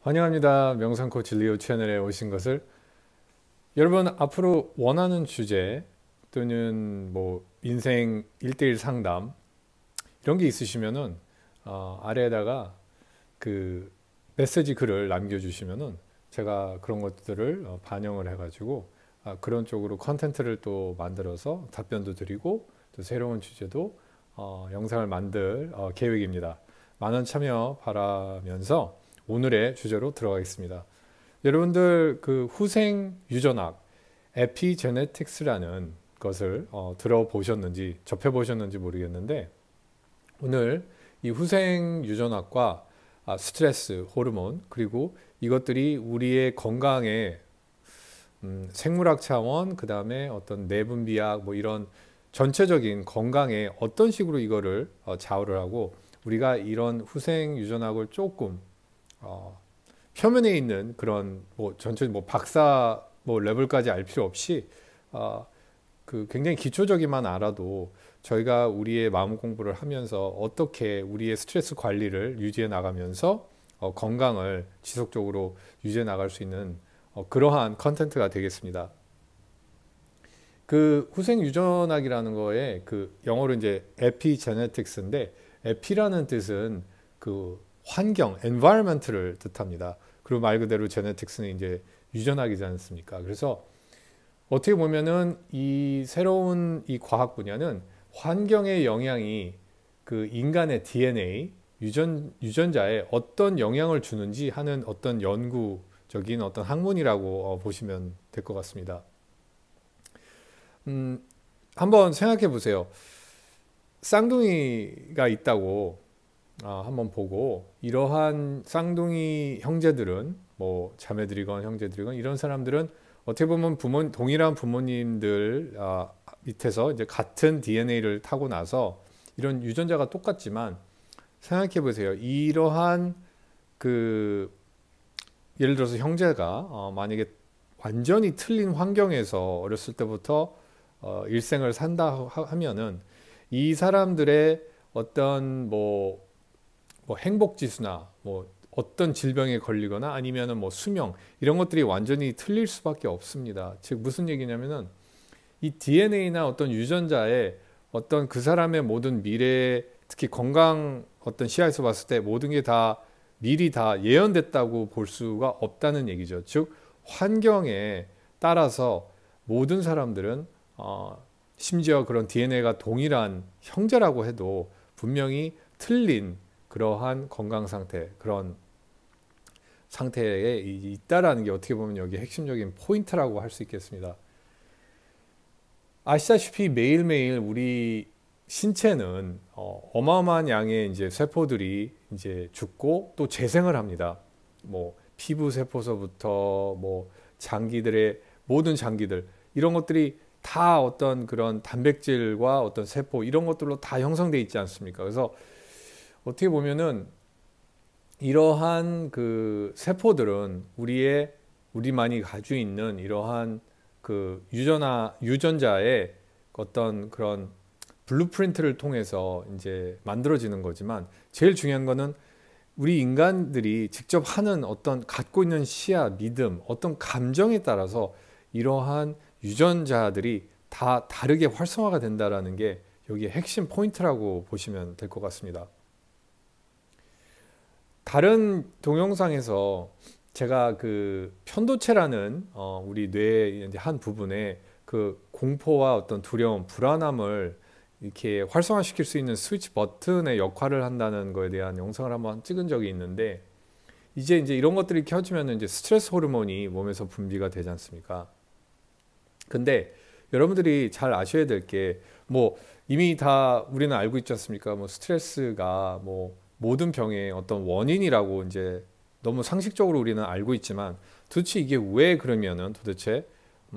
환영합니다. 명상 코치 리오 채널에 오신 것을. 여러분, 앞으로 원하는 주제 또는 뭐 인생 1대1 상담 이런 게 있으시면은 아래에다가 그 메시지 글을 남겨주시면은 제가 그런 것들을 반영을 해가지고 그런 쪽으로 컨텐츠를 또 만들어서 답변도 드리고 또 새로운 주제도 영상을 만들 계획입니다. 많은 참여 바라면서 오늘의 주제로 들어가겠습니다. 여러분들 그 후생 유전학 에피제네틱스라는 것을 들어보셨는지 접해보셨는지 모르겠는데, 오늘 이 후생 유전학과 스트레스, 호르몬, 그리고 이것들이 우리의 건강에 생물학 차원, 그 다음에 어떤 내분비학 뭐 이런 전체적인 건강에 어떤 식으로 이거를 좌우를 하고, 우리가 이런 후생 유전학을 조금 표면에 있는 그런 뭐 전체 뭐 박사 뭐 레벨까지 알 필요 없이 그 굉장히 기초적인만 알아도 저희가 우리의 마음 공부를 하면서 어떻게 우리의 스트레스 관리를 유지해 나가면서 건강을 지속적으로 유지해 나갈 수 있는 그러한 컨텐츠가 되겠습니다. 그 후생 유전학이라는 거에 그 영어로 이제 에피제네틱스인데, 에피라는 뜻은 그 환경, environment를 뜻합니다. 그리고 말 그대로 제네틱스는 이제 유전학이지 않습니까? 그래서 어떻게 보면은 이 새로운 이 과학 분야는 환경의 영향이 그 인간의 DNA, 유전자에 어떤 영향을 주는지 하는 어떤 연구적인 어떤 학문이라고 보시면 될 것 같습니다. 한번 생각해 보세요. 쌍둥이가 있다고 한번 보고, 이러한 쌍둥이 형제들은 뭐 자매들이건 형제들이건 이런 사람들은 어떻게 보면 동일한 부모님들 밑에서 이제 같은 DNA를 타고 나서 이런 유전자가 똑같지만, 생각해 보세요. 이러한 그 예를 들어서 형제가 만약에 완전히 틀린 환경에서 어렸을 때부터 일생을 산다 하면은 이 사람들의 어떤 뭐 행복 지수나 뭐 어떤 질병에 걸리거나 아니면은 뭐 수명 이런 것들이 완전히 틀릴 수밖에 없습니다. 즉 무슨 얘기냐면은 이 DNA나 어떤 유전자의 어떤 그 사람의 모든 미래, 특히 건강 어떤 시야에서 봤을 때 모든 게 다 미리 다 예언됐다고 볼 수가 없다는 얘기죠. 즉 환경에 따라서 모든 사람들은 심지어 그런 DNA가 동일한 형제라고 해도 분명히 틀린 그러한 건강 상태, 그런 상태에 있다라는 게 어떻게 보면 여기 핵심적인 포인트라고 할 수 있겠습니다. 아시다시피 매일매일 우리 신체는 어마어마한 양의 이제 세포들이 이제 죽고 또 재생을 합니다. 뭐 피부 세포서부터 뭐 장기들의 모든 장기들, 이런 것들이 다 어떤 그런 단백질과 어떤 세포 이런 것들로 다 형성되어 있지 않습니까? 그래서 어떻게 보면은 이러한 그 세포들은 우리만이 가지고 있는 이러한 그 유전자의 어떤 그런 블루프린트를 통해서 이제 만들어지는 거지만, 제일 중요한 거는 우리 인간들이 직접 하는 어떤 갖고 있는 시야, 믿음, 어떤 감정에 따라서 이러한 유전자들이 다 다르게 활성화가 된다라는 게 여기에 핵심 포인트라고 보시면 될 것 같습니다. 다른 동영상에서 제가 그 편도체라는 우리 뇌의 한 부분에 그 공포와 어떤 두려움, 불안함을 이렇게 활성화시킬 수 있는 스위치 버튼의 역할을 한다는 거에 대한 영상을 한번 찍은 적이 있는데, 이제 이런 것들이 켜지면 이제 스트레스 호르몬이 몸에서 분비가 되지 않습니까? 근데 여러분들이 잘 아셔야 될 게, 뭐 이미 다 우리는 알고 있지 않습니까? 뭐 스트레스가 뭐 모든 병의 어떤 원인이라고 이제 너무 상식적으로 우리는 알고 있지만, 도대체 이게 왜 그러면은 도대체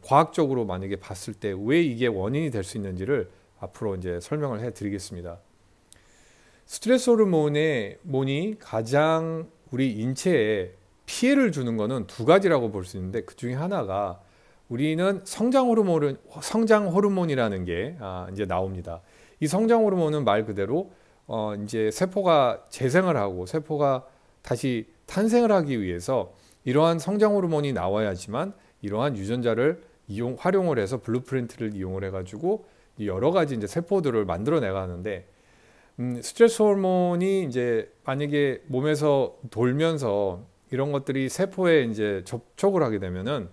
과학적으로 만약에 봤을 때 왜 이게 원인이 될 수 있는지를 앞으로 이제 설명을 해 드리겠습니다. 스트레스 호르몬이 가장 우리 인체에 피해를 주는 거는 두 가지라고 볼 수 있는데, 그 중에 하나가 우리는 성장 호르몬이라는 게 이제 나옵니다. 이 성장 호르몬은 말 그대로 이제 세포가 재생을 하고 세포가 다시 탄생을 하기 위해서 이러한 성장 호르몬이 나와야지만 이러한 유전자를 활용을 해서 블루프린트를 이용을 해가지고 여러 가지 이제 세포들을 만들어내가 하는데, 스트레스 호르몬이 이제 만약에 몸에서 돌면서 이런 것들이 세포에 이제 접촉을 하게 되면은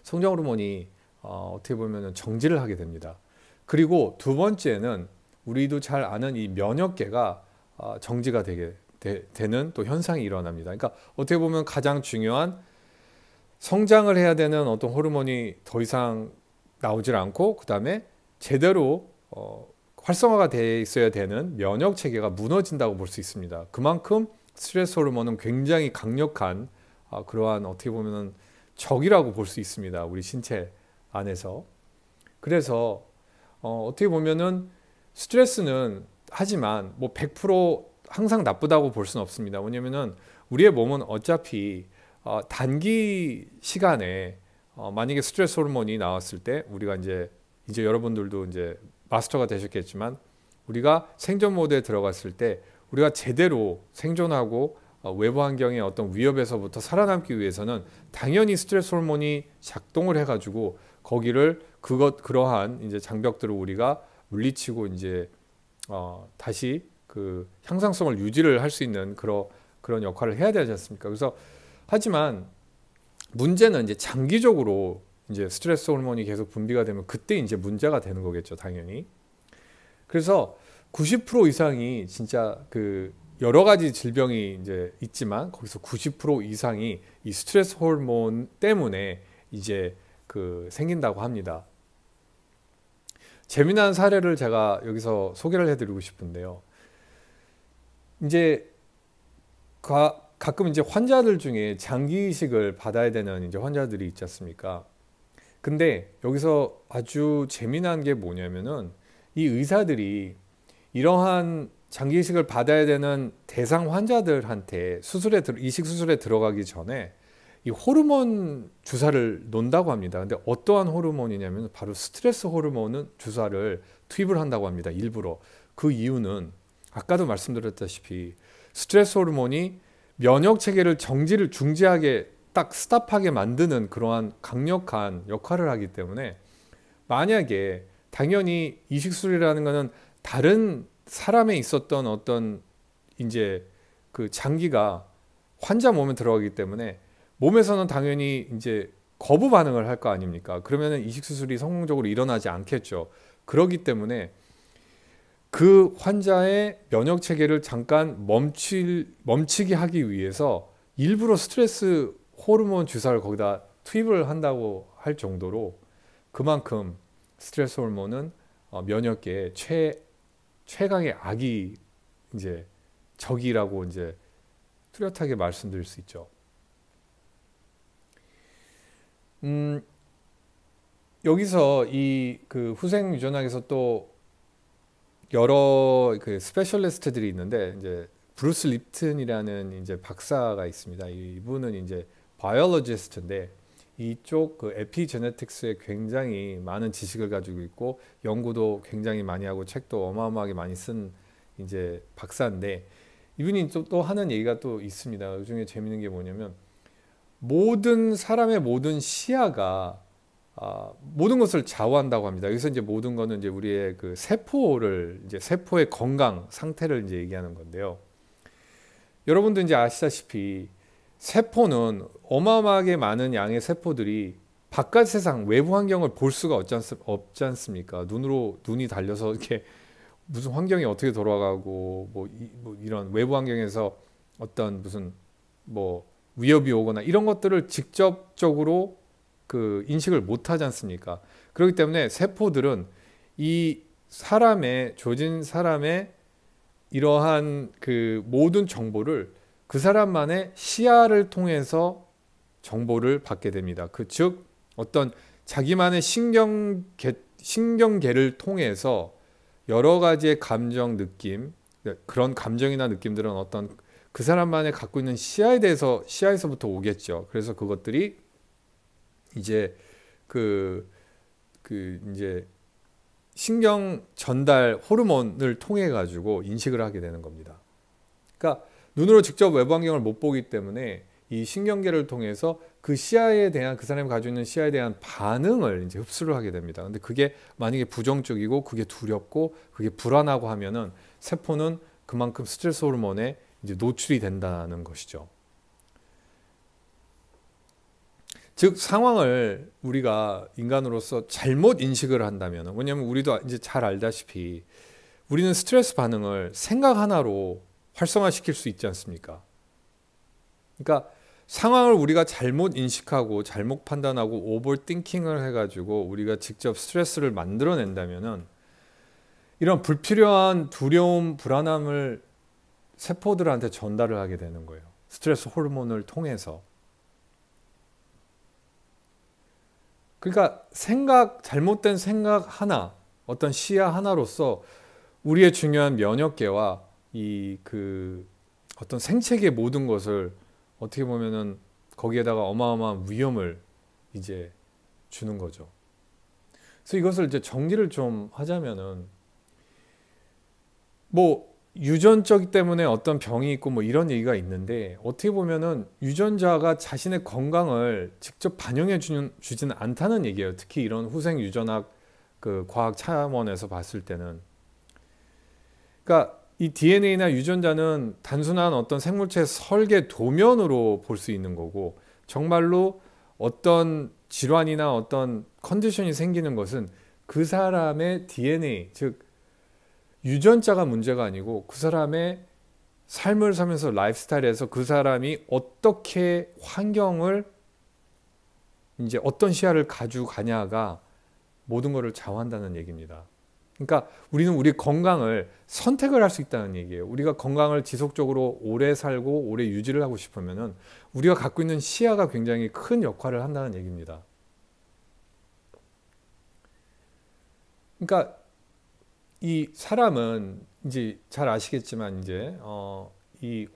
성장 호르몬이 어떻게 보면은 정지를 하게 됩니다. 그리고 두 번째는 우리도 잘 아는 이 면역계가 정지가 되는 또 현상이 일어납니다. 그러니까 어떻게 보면 가장 중요한 성장을 해야 되는 어떤 호르몬이 더 이상 나오질 않고, 그 다음에 제대로 활성화가 돼 있어야 되는 면역 체계가 무너진다고 볼 수 있습니다. 그만큼 스트레스 호르몬은 굉장히 강력한 그러한 어떻게 보면은 적이라고 볼 수 있습니다. 우리 신체 안에서. 그래서 어떻게 보면은 스트레스는 하지만 뭐 100% 항상 나쁘다고 볼 수는 없습니다. 왜냐면은 우리의 몸은 어차피 단기 시간에 만약에 스트레스 호르몬이 나왔을 때 우리가 이제 여러분들도 이제 마스터가 되셨겠지만, 우리가 생존 모드에 들어갔을 때 우리가 제대로 생존하고 외부 환경의 어떤 위협에서부터 살아남기 위해서는 당연히 스트레스 호르몬이 작동을 해가지고 거기를 그러한 이제 장벽들을 우리가 물리치고 이제 다시 그 향상성을 유지를 할 수 있는 그런 역할을 해야 되지 않습니까? 그래서 하지만 문제는 이제 장기적으로 이제 스트레스 호르몬이 계속 분비가 되면 그때 이제 문제가 되는 거겠죠, 당연히. 그래서 90% 이상이 진짜 그 여러 가지 질병이 이제 있지만 거기서 90% 이상이 이 스트레스 호르몬 때문에 이제 그 생긴다고 합니다. 재미난 사례를 제가 여기서 소개를 해드리고 싶은데요. 이제 가끔 이제 환자들 중에 장기 이식을 받아야 되는 이제 환자들이 있지 않습니까? 근데 여기서 아주 재미난 게 뭐냐면은 이 의사들이 이러한 장기 이식을 받아야 되는 대상 환자들한테 이식 수술에 들어가기 전에 이 호르몬 주사를 놓는다고 합니다. 근데 어떠한 호르몬이냐면 바로 스트레스 호르몬은 주사를 투입을 한다고 합니다. 일부러. 그 이유는 아까도 말씀드렸다시피 스트레스 호르몬이 면역 체계를 중지하게 딱 스탑하게 만드는 그러한 강력한 역할을 하기 때문에, 만약에 당연히 이식술이라는 것은 다른 사람에 있었던 어떤 이제 그 장기가 환자 몸에 들어가기 때문에 몸에서는 당연히 이제 거부 반응을 할 거 아닙니까? 그러면은 이식 수술이 성공적으로 일어나지 않겠죠. 그렇기 때문에 그 환자의 면역 체계를 잠깐 멈추게 하기 위해서 일부러 스트레스 호르몬 주사를 거기다 투입을 한다고 할 정도로 그만큼 스트레스 호르몬은 면역계의 최강의 악이 이제 적이라고 이제 뚜렷하게 말씀드릴 수 있죠. 여기서 이 그 후생 유전학에서 또 여러 그 스페셜리스트들이 있는데, 이제 브루스 립튼이라는 이제 박사가 있습니다. 이분은 이제 바이올로지스트인데 이쪽 그 에피제네틱스에 굉장히 많은 지식을 가지고 있고 연구도 굉장히 많이 하고 책도 어마어마하게 많이 쓴 이제 박사인데, 이분이 또 하는 얘기가 또 있습니다. 그 중에 재밌는 게 뭐냐면, 모든 사람의 모든 시야가 모든 것을 좌우한다고 합니다. 여기서 이제 모든 거는 이제 우리의 그 세포의 건강 상태를 이제 얘기하는 건데요. 여러분도 이제 아시다시피 세포는 어마어마하게 많은 양의 세포들이 바깥 세상 외부 환경을 볼 수가 없지 않습니까? 눈이 달려서 이렇게 무슨 환경이 어떻게 돌아가고 뭐 이런 외부 환경에서 어떤 무슨 뭐 위협이 오거나 이런 것들을 직접적으로 그 인식을 못 하지 않습니까? 그렇기 때문에 세포들은 이 조진 사람의 이러한 그 모든 정보를 그 사람만의 시야를 통해서 정보를 받게 됩니다. 즉 어떤 자기만의 신경계를 통해서 여러 가지의 감정, 느낌, 그런 감정이나 느낌들은 어떤 그 사람만의 갖고 있는 시야에서부터 오겠죠. 그래서 그것들이 이제 이제 신경 전달 호르몬을 통해 가지고 인식을 하게 되는 겁니다. 그러니까 눈으로 직접 외부 환경을 못 보기 때문에 이 신경계를 통해서 그 시야에 대한 그 사람이 가지고 있는 시야에 대한 반응을 이제 흡수를 하게 됩니다. 근데 그게 만약에 부정적이고 그게 두렵고 그게 불안하고 하면은 세포는 그만큼 스트레스 호르몬에 이제 노출이 된다는 것이죠. 즉 상황을 우리가 인간으로서 잘못 인식을 한다면, 왜냐하면 우리도 이제 잘 알다시피 우리는 스트레스 반응을 생각 하나로 활성화시킬 수 있지 않습니까? 그러니까 상황을 우리가 잘못 인식하고 잘못 판단하고 오버띵킹을 해가지고 우리가 직접 스트레스를 만들어낸다면은 이런 불필요한 두려움, 불안함을 세포들한테 전달을 하게 되는 거예요. 스트레스 호르몬을 통해서. 그러니까 잘못된 생각 하나, 어떤 시야 하나로서 우리의 중요한 면역계와 어떤 생체계 모든 것을 어떻게 보면은 거기에다가 어마어마한 위험을 이제 주는 거죠. 그래서 이것을 이제 정리를 좀 하자면은 뭐 유전적 때문에 어떤 병이 있고 뭐 이런 얘기가 있는데, 어떻게 보면은 유전자가 자신의 건강을 직접 반영해 주지는 않다는 얘기예요. 특히 이런 후생 유전학 그 과학 차원에서 봤을 때는. 그러니까 이 DNA나 유전자는 단순한 어떤 생물체의 설계 도면으로 볼 수 있는 거고, 정말로 어떤 질환이나 어떤 컨디션이 생기는 것은 그 사람의 DNA, 즉 유전자가 문제가 아니고 그 사람의 삶을 살면서 라이프스타일에서 그 사람이 어떻게 환경을 이제 어떤 시야를 가지고 가냐가 모든 것을 좌우한다는 얘기입니다. 그러니까 우리는 우리 건강을 선택을 할 수 있다는 얘기예요. 우리가 건강을 지속적으로 오래 살고 오래 유지를 하고 싶으면은 우리가 갖고 있는 시야가 굉장히 큰 역할을 한다는 얘기입니다. 그러니까 이 사람은 이제 잘 아시겠지만 이제 이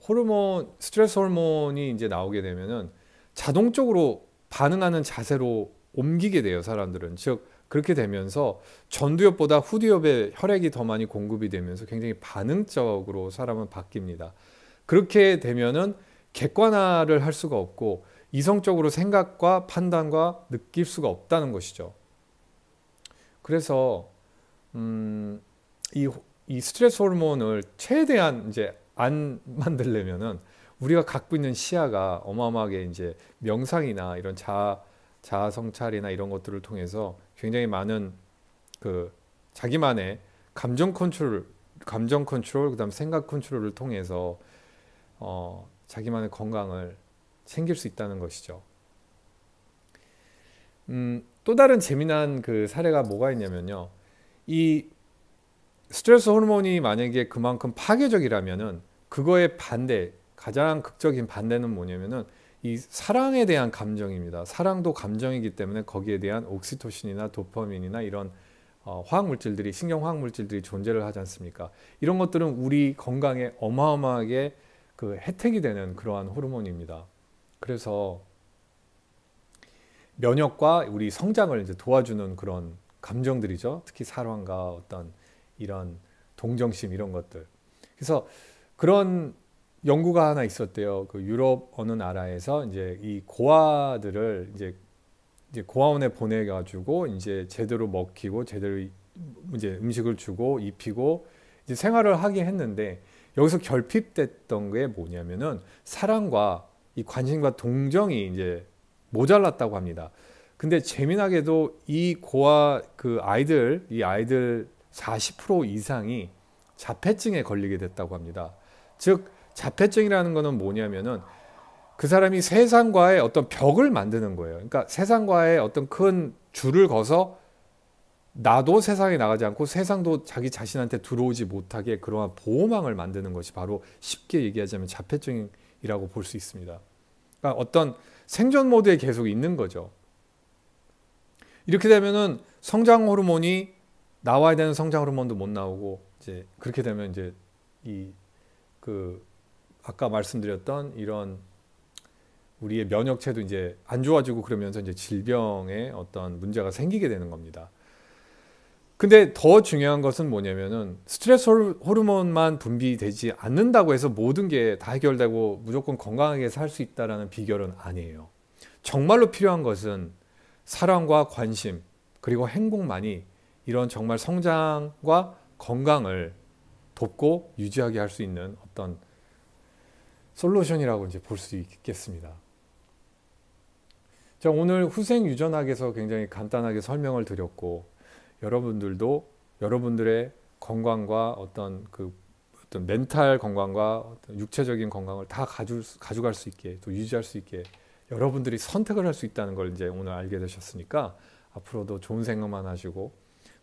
스트레스 호르몬이 이제 나오게 되면은 자동적으로 반응하는 자세로 옮기게 돼요, 사람들은. 즉 그렇게 되면서 전두엽보다 후두엽에 혈액이 더 많이 공급이 되면서 굉장히 반응적으로 사람은 바뀝니다. 그렇게 되면은 객관화를 할 수가 없고 이성적으로 생각과 판단과 느낄 수가 없다는 것이죠. 그래서 이 스트레스 호르몬을 최대한 이제 안 만들려면은 우리가 갖고 있는 시야가 어마어마하게 이제 명상이나 이런 자아 성찰이나 이런 것들을 통해서 굉장히 많은 그 자기만의 감정 컨트롤, 그다음 생각 컨트롤을 통해서 자기만의 건강을 챙길 수 있다는 것이죠. 또 다른 재미난 그 사례가 뭐가 있냐면요. 이 스트레스 호르몬이 만약에 그만큼 파괴적이라면은 그거의 반대, 가장 극적인 반대는 뭐냐면은 이 사랑에 대한 감정입니다. 사랑도 감정이기 때문에 거기에 대한 옥시토신이나 도파민이나 이런 화학물질들이, 신경 화학물질들이 존재를 하지 않습니까? 이런 것들은 우리 건강에 어마어마하게 그 혜택이 되는 그러한 호르몬입니다. 그래서 면역과 우리 성장을 이제 도와주는 그런 감정들이죠. 특히 사랑과 어떤 이런 동정심 이런 것들. 그래서 그런 연구가 하나 있었대요. 그 유럽 어느 나라에서 이제 이 고아들을 이제 고아원에 보내가지고 이제 제대로 먹히고 제대로 이제 음식을 주고 입히고 이제 생활을 하게 했는데, 여기서 결핍됐던 게 뭐냐면은 사랑과 이 관심과 동정이 이제 모자랐다고 합니다. 근데 재미나게도 이 아이들 40% 이상이 자폐증에 걸리게 됐다고 합니다. 즉 자폐증이라는 거는 뭐냐면은 그 사람이 세상과의 어떤 벽을 만드는 거예요. 그러니까 세상과의 어떤 큰 줄을 거서 나도 세상에 나가지 않고 세상도 자기 자신한테 들어오지 못하게 그러한 보호망을 만드는 것이 바로 쉽게 얘기하자면 자폐증이라고 볼 수 있습니다. 그러니까 어떤 생존 모드에 계속 있는 거죠. 이렇게 되면은 성장 호르몬이 나와야 되는 성장 호르몬도 못 나오고, 이제 그렇게 되면 이제 아까 말씀드렸던 이런 우리의 면역체도 이제 안 좋아지고 그러면서 이제 질병의 어떤 문제가 생기게 되는 겁니다. 근데 더 중요한 것은 뭐냐면은 스트레스 호르몬만 분비되지 않는다고 해서 모든 게 다 해결되고 무조건 건강하게 살 수 있다라는 비결은 아니에요. 정말로 필요한 것은 사랑과 관심 그리고 행복만이 이런 정말 성장과 건강을 돕고 유지하게 할 수 있는 어떤 솔루션이라고 이제 볼 수 있겠습니다. 자, 오늘 후생 유전학에서 굉장히 간단하게 설명을 드렸고 여러분들도 여러분들의 건강과 어떤 멘탈 건강과 어떤 육체적인 건강을 다 가져갈 수 있게 또 유지할 수 있게 여러분들이 선택을 할 수 있다는 걸 이제 오늘 알게 되셨으니까 앞으로도 좋은 생각만 하시고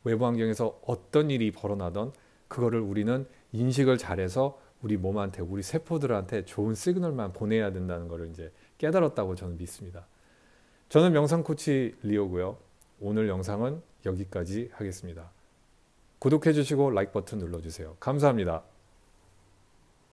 외부 환경에서 어떤 일이 벌어나던 그거를 우리는 인식을 잘해서 우리 몸한테 우리 세포들한테 좋은 시그널만 보내야 된다는 것을 이제 깨달았다고 저는 믿습니다. 저는 명상 코치 리오고요. 오늘 영상은 여기까지 하겠습니다. 구독해 주시고 라이크 버튼 눌러주세요. 감사합니다.